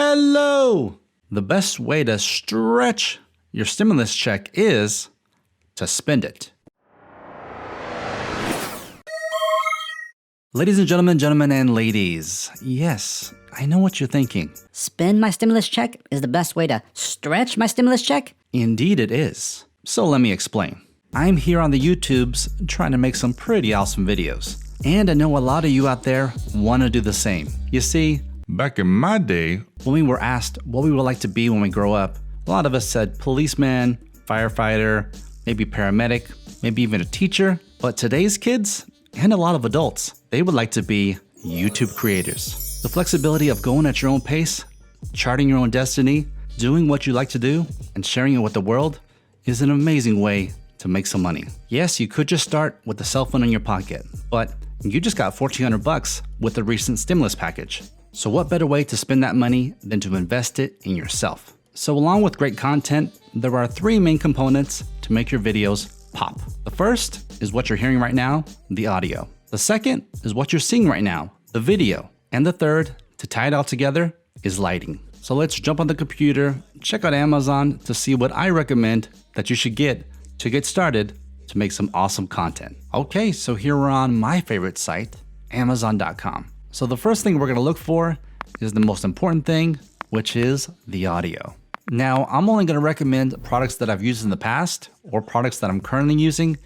Hello! The best way to stretch your stimulus check is to spend it. Ladies and gentlemen and ladies, yes, I know what you're thinking. Spend my stimulus check is the best way to stretch my stimulus check? Indeed it is. So let me explain. I'm here on the YouTubes trying to make some pretty awesome videos. And I know a lot of you out there want to do the same. You see, back in my day, when we were asked what we would like to be when we grow up, a lot of us said policeman, firefighter, maybe paramedic, maybe even a teacher. But today's kids, and a lot of adults, they would like to be YouTube creators. The flexibility of going at your own pace, charting your own destiny, doing what you like to do, and sharing it with the world is an amazing way to make some money. Yes, you could just start with a cell phone in your pocket, but you just got $1,400 with the recent stimulus package. So what better way to spend that money than to invest it in yourself? So along with great content, there are three main components to make your videos pop. The first is what you're hearing right now, the audio. The second is what you're seeing right now, the video. And the third, to tie it all together, is lighting. So let's jump on the computer, check out Amazon to see what I recommend that you should get to get started to make some awesome content. Okay, so here we're on my favorite site, Amazon.com. So the first thing we're gonna look for is the most important thing, which is the audio. Now, I'm only gonna recommend products that I've used in the past or products that I'm currently using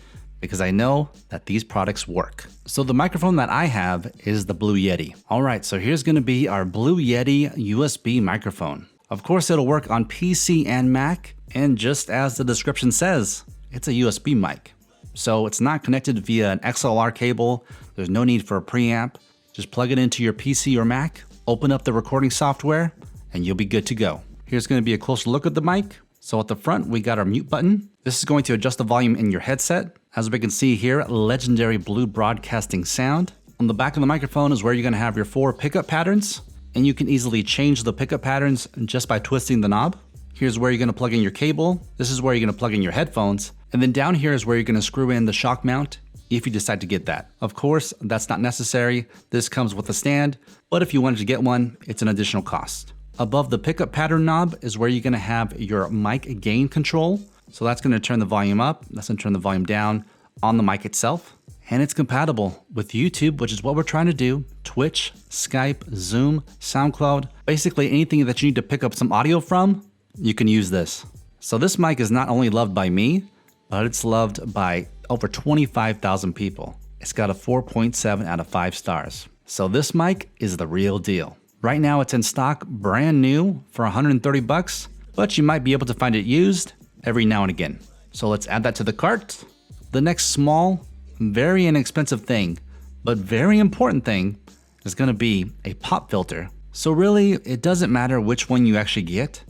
because I know that these products work. So the microphone that I have is the Blue Yeti. All right, so here's gonna be our Blue Yeti USB microphone. Of course, it'll work on PC and Mac, and just as the description says, it's a USB mic. So it's not connected via an XLR cable. There's no need for a preamp. Just plug it into your PC or Mac, open up the recording software, and you'll be good to go. Here's gonna be a closer look at the mic. So at the front, we got our mute button. This is going to adjust the volume in your headset. As we can see here, legendary blue broadcasting sound. On the back of the microphone is where you're gonna have your 4 pickup patterns, and you can easily change the pickup patterns just by twisting the knob. Here's where you're gonna plug in your cable. This is where you're gonna plug in your headphones. And then down here is where you're gonna screw in the shock mount if you decide to get that. Of course, that's not necessary. This comes with a stand, but if you wanted to get one, it's an additional cost. Above the pickup pattern knob is where you're gonna have your mic gain control. So that's gonna turn the volume up, that's gonna turn the volume down on the mic itself. And it's compatible with YouTube, which is what we're trying to do, Twitch, Skype, Zoom, SoundCloud, basically anything that you need to pick up some audio from, you can use this. So this mic is not only loved by me, but it's loved by over 25,000 people. It's got a 4.7 out of 5 stars. So this mic is the real deal. Right now it's in stock brand new for $130, but you might be able to find it used every now and again. So let's add that to the cart. The next small, very inexpensive thing, but very important thing is gonna be a pop filter. So really, it doesn't matter which one you actually get.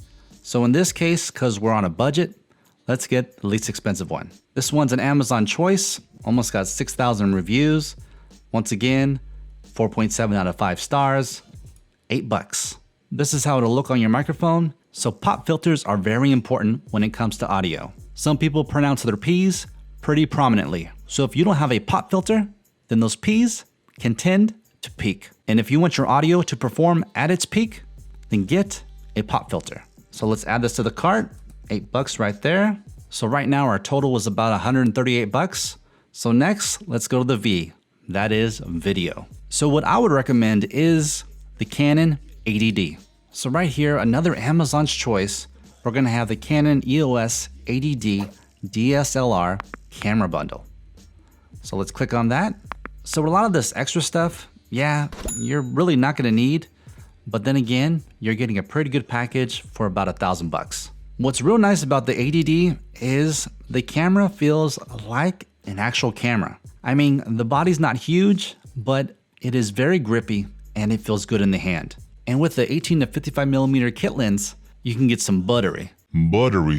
So in this case, because we're on a budget, let's get the least expensive one. This one's an Amazon choice, almost got 6,000 reviews. Once again, 4.7 out of 5 stars, $8. This is how it'll look on your microphone. So pop filters are very important when it comes to audio. Some people pronounce their P's pretty prominently. So if you don't have a pop filter, then those P's can tend to peak. And if you want your audio to perform at its peak, then get a pop filter. So let's add this to the cart, $8 right there. So right now our total was about $138. So next, let's go to the V, that is video. So what I would recommend is the Canon 80D. So right here, another Amazon's choice, we're gonna have the Canon EOS 80D DSLR camera bundle. So let's click on that. So a lot of this extra stuff, yeah, you're really not gonna need, but then again, you're getting a pretty good package for about $1,000. What's real nice about the 80D is the camera feels like an actual camera. I mean, the body's not huge, but it is very grippy and it feels good in the hand. And with the 18 to 55mm kit lens, you can get some buttery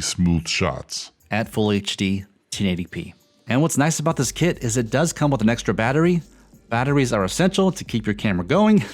smooth shots at full HD 1080p. And what's nice about this kit is it does come with an extra battery. Batteries are essential to keep your camera going,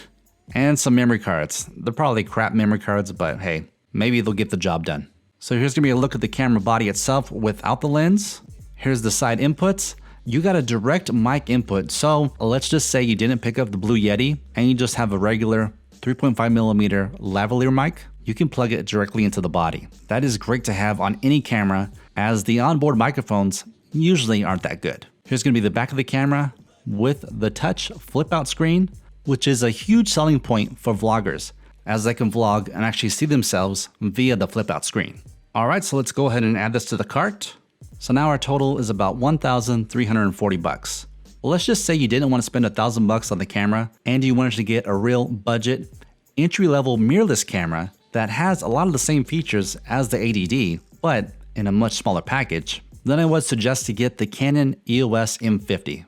and some memory cards. They're probably crap memory cards, but hey, maybe they'll get the job done. So here's gonna be a look at the camera body itself without the lens. Here's the side inputs. You got a direct mic input. So let's just say you didn't pick up the Blue Yeti and you just have a regular 3.5mm lavalier mic, you can plug it directly into the body. That is great to have on any camera, as the onboard microphones usually aren't that good. Here's going to be the back of the camera with the touch flip out screen, which is a huge selling point for vloggers, as they can vlog and actually see themselves via the flip out screen. All right, so let's go ahead and add this to the cart. So now our total is about $1,340. Well, let's just say you didn't want to spend $1,000 on the camera and you wanted to get a real budget, entry-level mirrorless camera that has a lot of the same features as the 80D, but in a much smaller package. Then I would suggest to get the Canon EOS M50.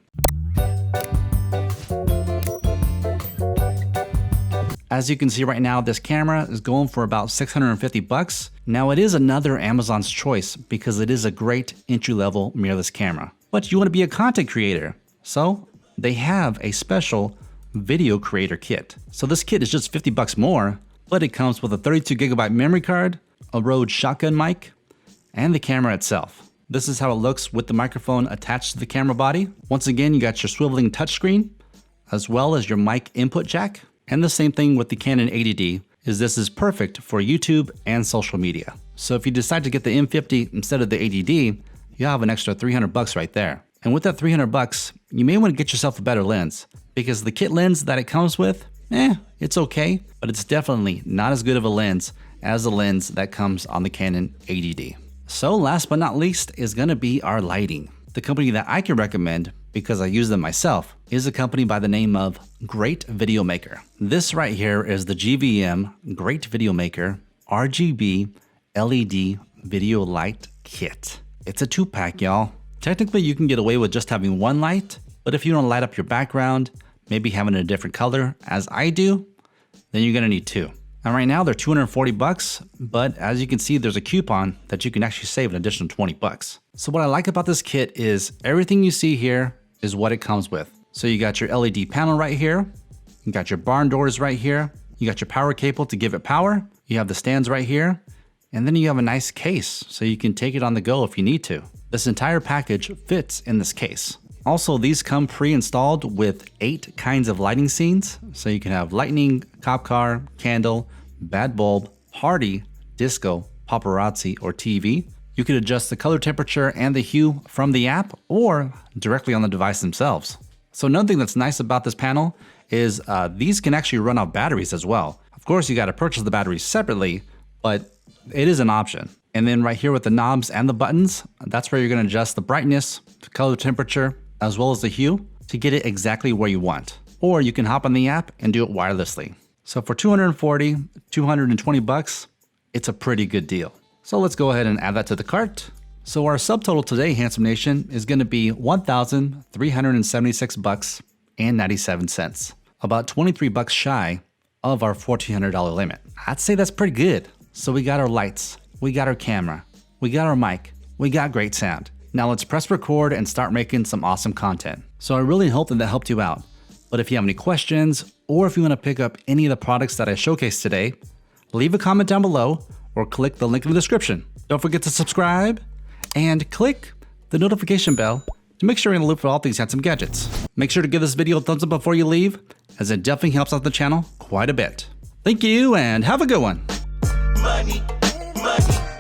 As you can see right now, this camera is going for about $650. Now it is another Amazon's choice because it is a great entry-level mirrorless camera. But you want to be a content creator, so they have a special video creator kit. So this kit is just $50 more, but it comes with a 32GB memory card, a Rode shotgun mic, and the camera itself. This is how it looks with the microphone attached to the camera body. Once again, you got your swiveling touchscreen, as well as your mic input jack. And the same thing with the Canon 80D, is this is perfect for YouTube and social media. So if you decide to get the M50 instead of the 80D, you have an extra $300 right there. And with that $300, you may want to get yourself a better lens, because the kit lens that it comes with, it's okay, but it's definitely not as good of a lens as the lens that comes on the Canon 80D. So last but not least is going to be our lighting. The company that I can recommend, because I use them myself, is a company by the name of Great Video Maker. This right here is the GVM Great Video Maker RGB LED Video Light Kit. It's a 2-pack, y'all. Technically, you can get away with just having one light, but if you don't light up your background, maybe having a different color, as I do, then you're gonna need 2. And right now they're $240, but as you can see, there's a coupon that you can actually save an additional $20. So what I like about this kit is everything you see here is what it comes with. So you got your LED panel right here, you got your barn doors right here, you got your power cable to give it power, you have the stands right here, and then you have a nice case so you can take it on the go if you need to. This entire package fits in this case. Also, these come pre-installed with 8 kinds of lighting scenes, so you can have lightning, cop car, candle, bad bulb, party, disco, paparazzi, or TV. You can adjust the color temperature and the hue from the app or directly on the device themselves. So another thing that's nice about this panel is these can actually run off batteries as well. Of course, you got to purchase the batteries separately, but it is an option. And then right here with the knobs and the buttons, that's where you're going to adjust the brightness, the color temperature, as well as the hue to get it exactly where you want. Or you can hop on the app and do it wirelessly. So for $220, it's a pretty good deal. So let's go ahead and add that to the cart. So our subtotal today, Handsome Nation, is going to be $1,376.97. About $23 shy of our $1,400 limit. I'd say that's pretty good. So we got our lights, we got our camera, we got our mic, we got great sound. Now let's press record and start making some awesome content. So I really hope that helped you out. But if you have any questions, or if you want to pick up any of the products that I showcased today, leave a comment down below or click the link in the description. Don't forget to subscribe and click the notification bell to make sure you're in the loop for all these handsome gadgets. Make sure to give this video a thumbs up before you leave, as it definitely helps out the channel quite a bit. Thank you and have a good one. Money, money.